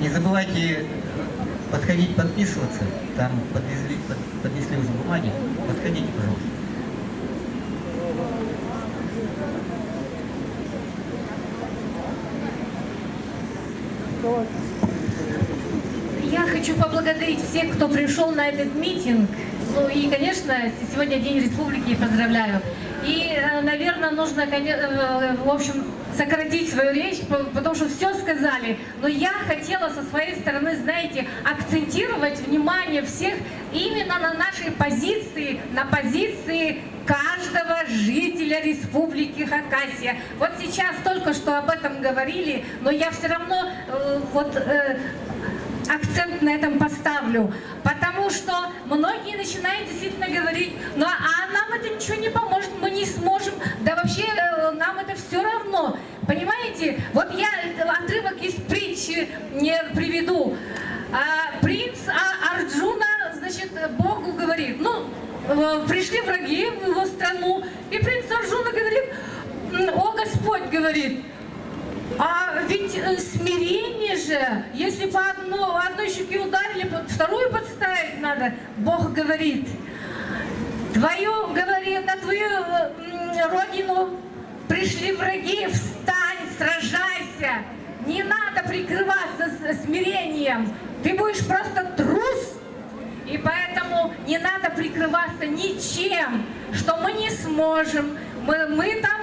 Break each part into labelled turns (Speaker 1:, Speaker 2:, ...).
Speaker 1: Не забывайте подходить подписываться. Там поднесли уже бумаги. Подходите, пожалуйста.
Speaker 2: Я хочу поблагодарить всех, кто пришел на этот митинг. Ну и, конечно, сегодня День Республики, поздравляю. И, наверное, нужно, в общем, сократить свою речь, потому что все сказали. Но я хотела со своей стороны, знаете, акцентировать внимание всех именно на нашей позиции, на позиции каждого жителя Республики Хакасия. Вот сейчас только что об этом говорили, но я все равно акцент на этом поставлю, потому что многие начинают действительно говорить, ну а нам это ничего не поможет, мы не сможем, да вообще нам это все равно, понимаете? Вот я отрывок из притчи не приведу. Принц Арджуна, значит, Богу говорит, ну, пришли враги в его страну, и принц Арджуна говорит, о Господь, говорит, а ведь смирение же, если по одной щеке ударили, вторую подставить надо. Бог говорит, на твою родину пришли враги, встань, сражайся. Не надо прикрываться смирением, ты будешь просто трус. И поэтому не надо прикрываться ничем, что мы не сможем, мы там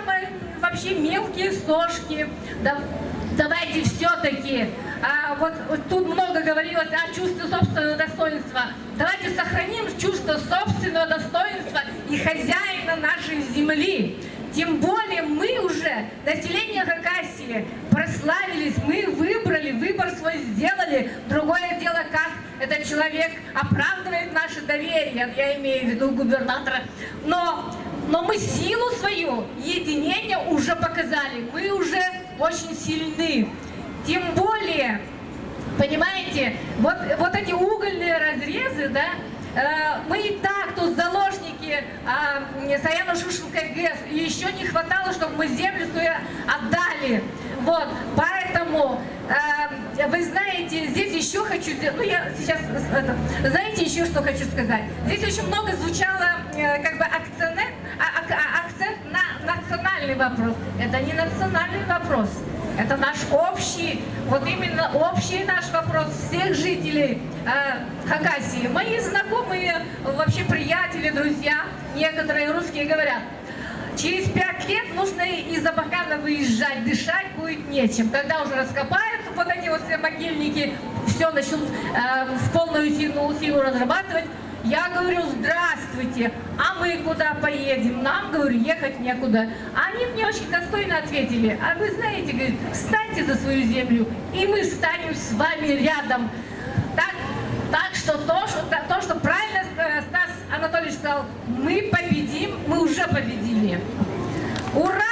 Speaker 2: вообще мелкие сошки. Давайте все-таки, вот тут много говорилось о чувстве собственного достоинства. Давайте сохраним чувство собственного достоинства и хозяина нашей земли. Тем более мы уже, население Хакасии, прославились, мы выбрали, выбор свой сделали. Другое дело, как этот человек оправдывает наше доверие, я имею в виду губернатора. Но мы силу свою, единение уже показали, мы уже очень сильны. Тем более, понимаете, вот эти угольные разрезы, да, мы и так тут заложники Саяно-Шушенской ГЭС, и еще не хватало, чтобы мы землю свою отдали. Вот, поэтому, вы знаете, здесь еще хочу, ну я сейчас, знаете, еще что хочу сказать. Здесь очень много звучало, как бы, акцент на национальный вопрос. Это не национальный вопрос. Это наш общий, вот именно общий наш вопрос всех жителей Хакасии. Мои знакомые, вообще приятели, друзья, некоторые русские говорят, через 5 лет нужно из Абакана выезжать, дышать будет нечем. Когда уже раскопают вот эти вот все могильники, все начнут в полную силу разрабатывать, я говорю, здравствуйте, а мы куда поедем? Нам, говорю, ехать некуда. Они мне очень достойно ответили, а вы знаете, говорит, встаньте за свою землю, и мы станем с вами рядом. Так что то, что правильно Стас Анатольевич сказал, мы победим, мы уже победили. Ура!